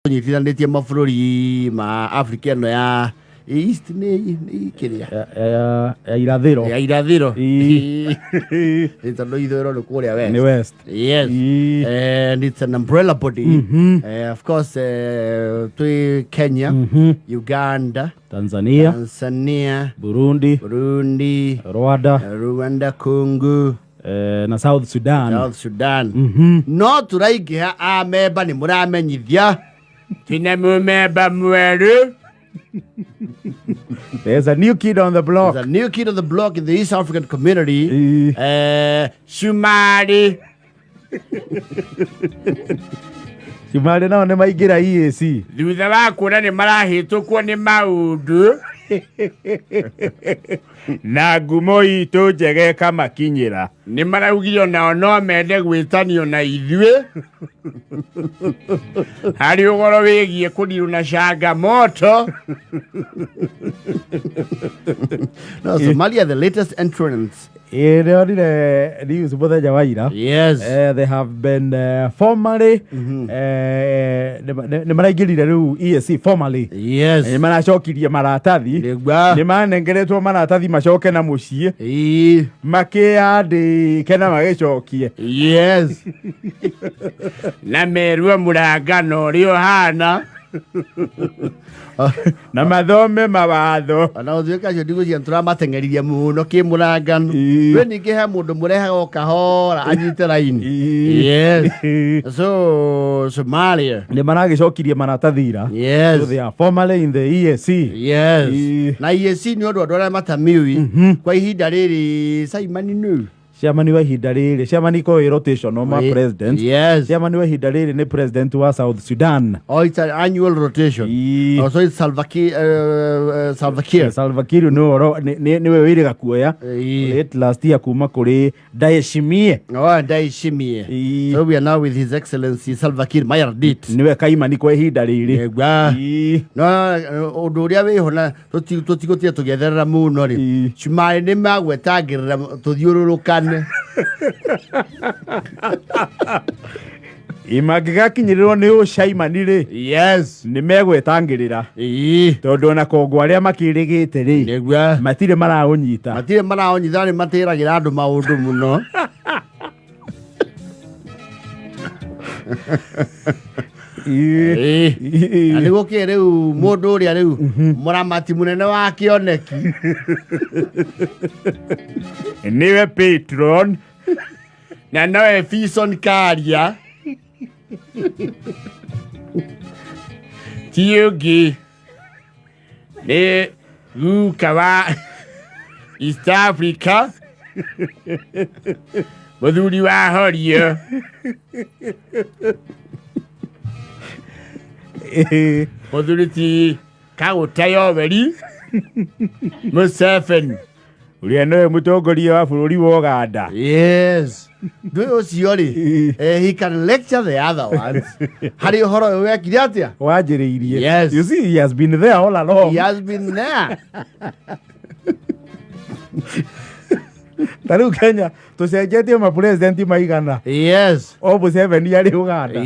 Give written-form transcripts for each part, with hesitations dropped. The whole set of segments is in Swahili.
nyitiranĩtie mabũrũri ma Africa ĩno ya East nĩ kĩrĩa ya irathĩro tondũ ithũĩro nĩ kũrĩa ni west. Yes. And it's an umbrella body. Of course, to Kenya, Uganda, Tanzania, Burundi, Rwanda, Congo, na South Sudan. No turaingĩha amemba nĩ mũramenyithia tine mũmemba mwerũ. There's a new kid on the block. There's a new kid on the block in the East African community. Somali. Somali nao nĩ maingĩra EAC. Thutha wa kuona nĩ marahĩtũkwo nĩ maũndũ. Na ngumo itũ njege kamakinyĩra. Nĩ maraugire onao no mende gwĩtanio na ithuĩ. Harĩ ũhoro wĩgiĩ kũnirwo na changamoto. No, Somalia, the latest entrance. Yes. They have been formally EAC formally. Yes. Maracokirie maratathi. Nimanengeretwo maratathi macoke na muciĩ. Makĩandĩke na magĩcokie. Yes. Na merua mũrangano ũrĩa ũhana. Na mathome mawatho. Ona ũthuĩka acio ndigũcia tũramateng'eririe mũno kĩmũrangano. We ningĩ he mũndũ mũrehaga o kahora anyite raini. Yes. So Somalia nĩ maragĩcokirie maratathi ira. Yes. So they are formally in the EAC. Yes. Na EAC nĩ ũndũ andũ arĩa matamiũi kwa ihinda rĩrĩ Simon nũ. Chairman wa ihinda rĩrĩ, chairman ko rotation of my president. Yes. Chairman wa ihinda rĩrĩ nĩ president wa South Sudan. Oh, it's an annual rotation. Oh, so it's Salva Kiir. Salva Kiir niwe wĩrĩ gakuoya. Late last year kuma kũrĩ Daeshimie. Oh, Daeshimie. So we are now with His Excellency Salva Kiir Mayardit. Niwe kaimani kwa ihinda rĩrĩ. No, ũndũ ũrĩa wĩho na tũtigũtiga tũgetherera mũno rĩ. Cumari nĩ magwetagĩrĩra tũthiũrũrũkane. Imagĩgakinyĩrĩrwo nĩ ũcaimani rĩ. Yes. Nĩ megwetangĩrĩra. Tondũ ona kongo arĩa makĩrĩgĩte rĩ. Matirĩ maraũnyita. Nĩ matĩragĩra andũ maũndũ mũno. Nĩ gũkĩrĩ rĩu mũndũ ũrĩa rĩu mũramati mũnene wa kĩoneki. Niwe patron na nowe Fison Karia. Tiugi nĩ guka wa East Africa. Mũthuri wa Horio. Mũthuri ti Kaũtayo Weri Museveni. Ũrĩa nĩwe mũtongoria wa bũrũri wa Uganda. Yes. Ndũĩ ũcio rĩ, he can lecture the other ones. Harĩ ũhoro ũyũ wekire atĩa? Wanjĩrĩirie. Yes. You see, he has been there all along. He has been there. Tarĩu Kenya tũcenjetie mapresidenti maigana. Yes. O Museveni arĩ Uganda.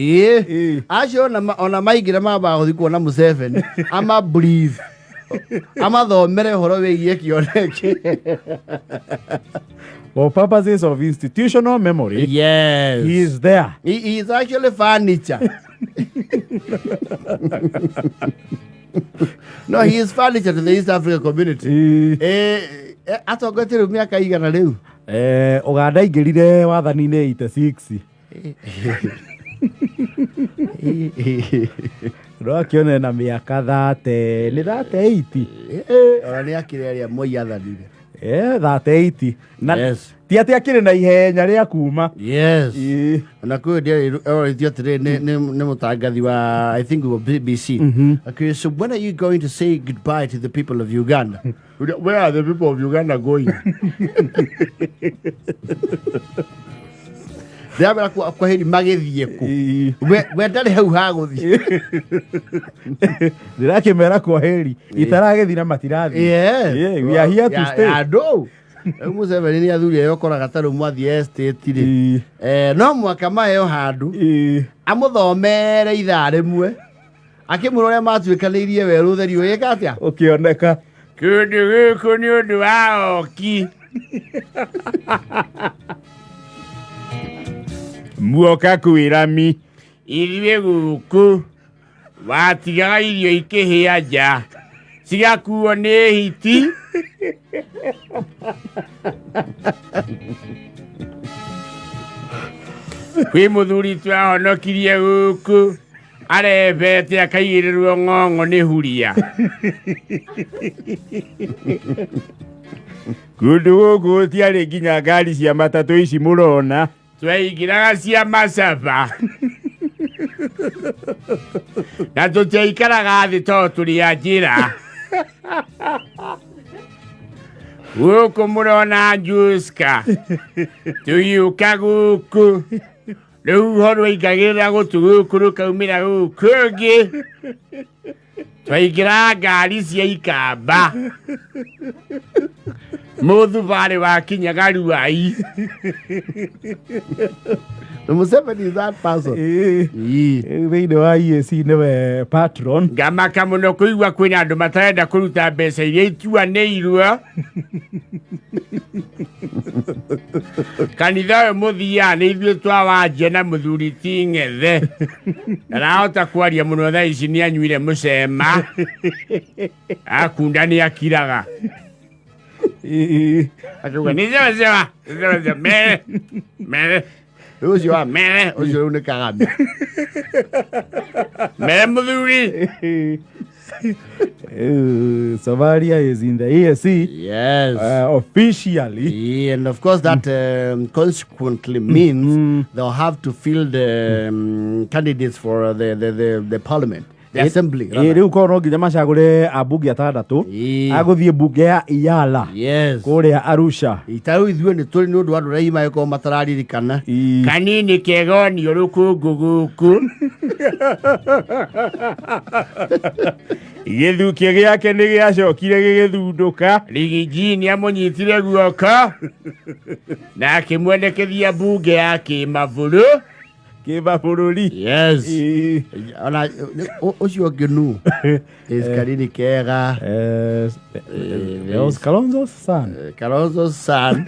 Acio ona maingĩra mambaga gũthiĩ kuona Museveni ama breathe. Amathomere ũhoro wĩgiĩ kĩoneki. For purposes of institutional memory, yes, he is there. He is actually furniture. No, he is furniture to the East African community. Atongotie miaka igana rĩu. Uganda ingĩrire wathani-inĩ 86. Akĩone na mĩaka 30 nĩ 80. Ona nĩ akĩrĩ arĩa Moi athanire. 30. Yes. Ti atĩ akĩrĩ na ihenya rĩa kuma. Yes. Na kwĩ ndĩrĩtio atĩrĩ nĩ mũtangathi wa I think wa BBC. Okay, so when are you going to say goodbye to the people of Uganda? Where are the people of Uganda going? Ndĩramera kwa hĩndĩ magĩthiĩ kũ. We ndarĩ hau ha gũthiĩ. Ndĩrakĩmera kwa hĩndĩ itaragĩthiĩ na matirathiĩ. Yeah. We are here to stay. Andũ. Museveni nĩ athuri yokoraga tarũ mwathi estate rĩ. No mwaka maheo handũ. Amũthomere ithaa rĩmwe. akimurore matuikanirie weru theri uyeka atia ukioneka kundu guku ni undu wa oki muoka kwirami ithuĩ guku watigaga irio ikĩhĩa nja cigakuo nĩ hiti kwĩ mũthuri twahonokirie guku arembete akaigĩrĩrwo ng'ong'o nĩ huria kundu guku gũtiarĩ nginya ngari cia matatũ ici mũrona twaingĩraga cia macaba na tũtiaikaraga thĩ tondũ tũrĩ a njĩra guku mũrona njuska tũgiũka guku rĩu rwaingagĩrĩra gũtũ guku rũkaumĩra guku ũngĩ twaingĩra ngari cia ikamba mũthubarĩ wakinyaga ruai Museveni is that person. Thĩinĩ wa EAC nĩwe patron. Ngamaka mũno kũigua kwĩna andũ matarenda kũruta mbeca iria ituanĩirwo. Kanitha ũyũ mũthia nĩ ithuĩ twawanjia na mũthuri ti ng'ethe. Arahota kwaria mũno thaa ici nĩ anyuire mũcema. Akunda nĩ akiraga. Akiuga nĩ zewa mere. Ucio wa mere, ucio rĩu nĩ kagame. Mere mũthuri. Somalia is in the EAC. Yes. Officially. Yeah, and of course that consequently means they'll have to field candidates for the parliament. The assembly. Rĩu korwo no nginya macagũre ambunge 6 agũthiĩ mbunge ya EALA. Yes. Kũrĩa Arusha. Itarũ ithuĩ nĩ tũrĩ nĩ ũndũ wa andũ arĩa magĩkorwo matararirikana. Kanini kegonio rũkũngũ gũkũ. Gĩthukio gĩake nĩ gĩacokire gĩgĩthundũka. Rigiji nĩ amũnyitire guoko na akĩmwendekithia mbunge ya kĩmabũrũ. Kĩmabũrũri. Yes. Ona ucio ngĩnu is Kanini Kega. Kalonzo's son. Kalonzo's son.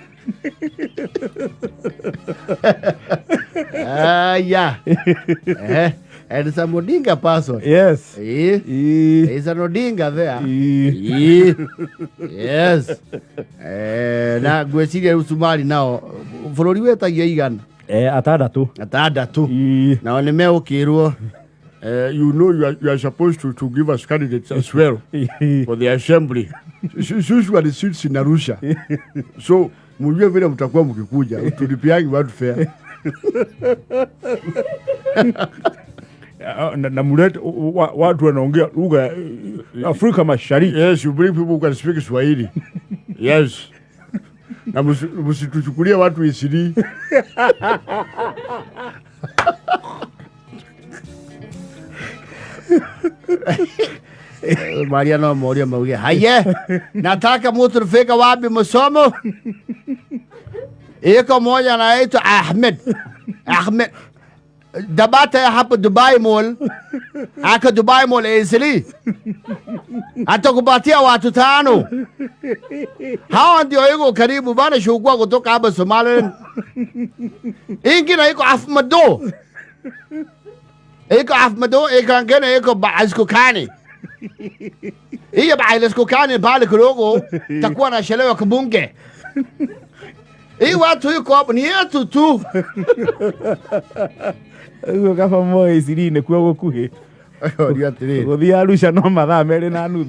Yeah. And it's a Odinga person. Yes. It's an Odinga there. Yes. Na gweciria rĩu Somali nao bũrũri wetagio igana. 6. Now nĩ megũkĩrwo you know you are supposed to give us candidates as well for the assembly. Usually seats in Arusha. So mjue vile mtakuwa mkikuja tulipiangi watu fair. Na mulete watu wanaongea lugha Afrika Mashariki. Yes, you bring people who can speak Swahili. Yes. Na msituchukulie watu isiri. Mariano Moria mauge haye nataka mtu fika wapi masomo iko moja anaitwa Ahmed dabata ya hapa Dubai Mall aka Dubai Mall Eastleigh atakupatia watu 5 hawa ndio yuko karibu bana shukua kutoka hapa Somalia ingine iko Ahmado iko ngene iko Baazkukani hiyo Baazkukani pale kidogo takuwa na shelewa kubunge hii watu yuko hapo ni yetu tu ugo kama moyo isirine kwa gukuhi gũthiĩ Arusha no mathaa 2.5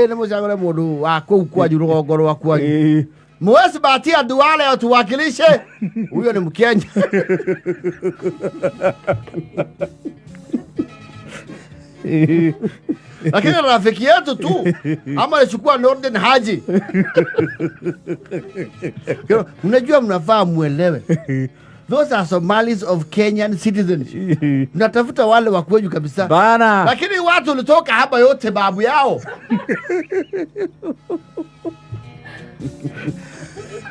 nĩ mũcagũre mũndũ wa kũu kwanyu rũgongo rwa kwanyu Mwezi Batia Duale atuwakilishe huyo ni Mkenya. Lakini rafiki yetu tu ama alichukua Norden Haji. Unajua mnafaa muelewe. Those are Somalis of Kenyan citizens. Mnatafuta wale wa kweju kabisa. Bana. Lakini watu walitoka hapa yote babu yao.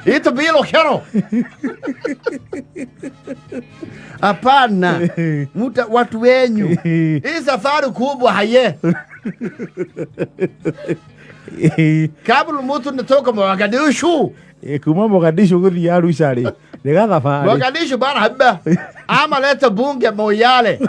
Ito bilo kero. Hapana. Watu wenyu. Hii safari kubwa haye. Kabla mtu natoka Mogadishu. Kuma Mogadishu guthi Arusha ri. Lega thabari. Mogadishu bana haba. Ama leta bunge moyale.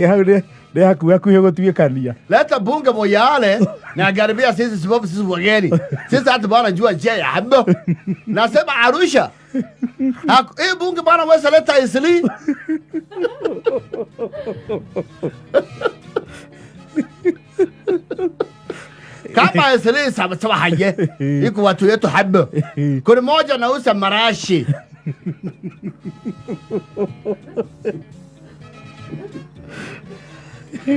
Haude de hakuhe gutuikania. Leta bunge moyale na garibia sisi sababu sisi wageni. Sisi hata bana jua je haba. Nasema Arusha. Bunge bana wesa leta Eastleigh. Kama Eastleigh sawa haye. Iko watu yetu haba. Kuna moja nauza marashi.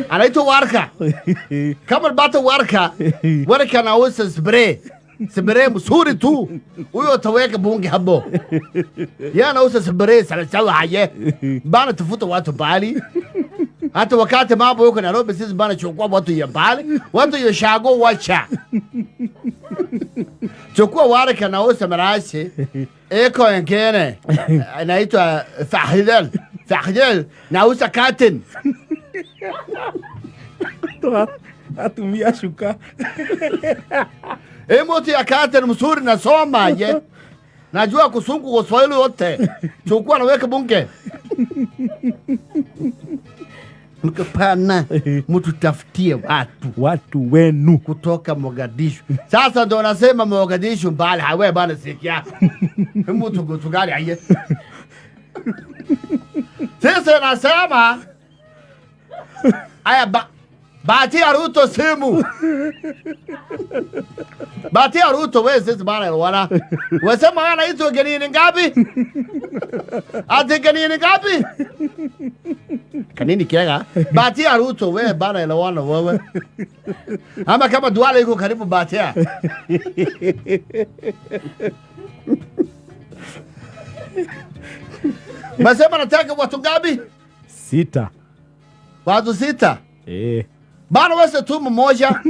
Anaitwa warka. Kama bata warka nauza spray mzuri tu. Huyo taweka bunge habo. Ya nauza spray sawa haye. Bana tufuta watu bali. Hata wakati mambo yuko Nairobi sisi bana chukua watu ya bali. Watu ya shago wacha. Chukua warka nauza marashi. Eko ngene. Anaitwa Fahidel nauza cotton. Atumia shuka. Moti ya cotton mzuri na soma ye. Najua kusungu kwa Swahili yote. Chukua na weka bunge. Mkapana mtu tafutie watu wenu kutoka Mogadishu. Sasa ndo nasema Mogadishu mbali hawe bana sikia. Mtu kutukali aye. Sasa nasema aya batia Ruto simu. Batia Ruto wewe sisi bana wana. Wasema wana hizo gani ngapi? Ati gani ngapi? Kanini kiaga? Batia Ruto wewe bana wana wewe. Ama kama Duale iko karibu batia. Masema nataka watu ngapi? 6. Watu 6? Bana wese tu mmoja.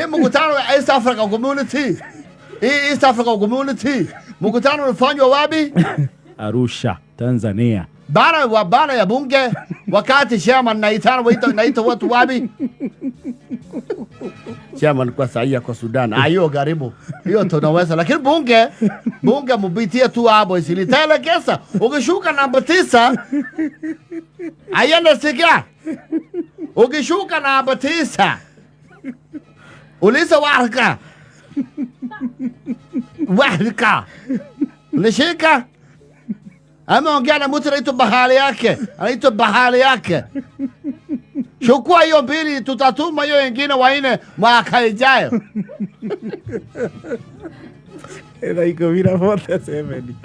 Mkutano wa East Africa Community. East Africa Community. Mkutano unafanywa wapi? Arusha, Tanzania. Bana ya bunge wakati chairman naita watu wapi? Chairman kwa sahihi kwa Sudan. Ayo garibu. Hiyo tunaweza lakini bunge mbitie tu hapo isilitele kesa. Ukishuka namba 9 ayende sikia. Ukishuka namba 9 uliza warka. Nishika. Ama ongea na mtu anaitwa bahali yake. Chukua hiyo mbili tutatuma hiyo wengine waine mwaka ijayo. Era iko vira foto semeni.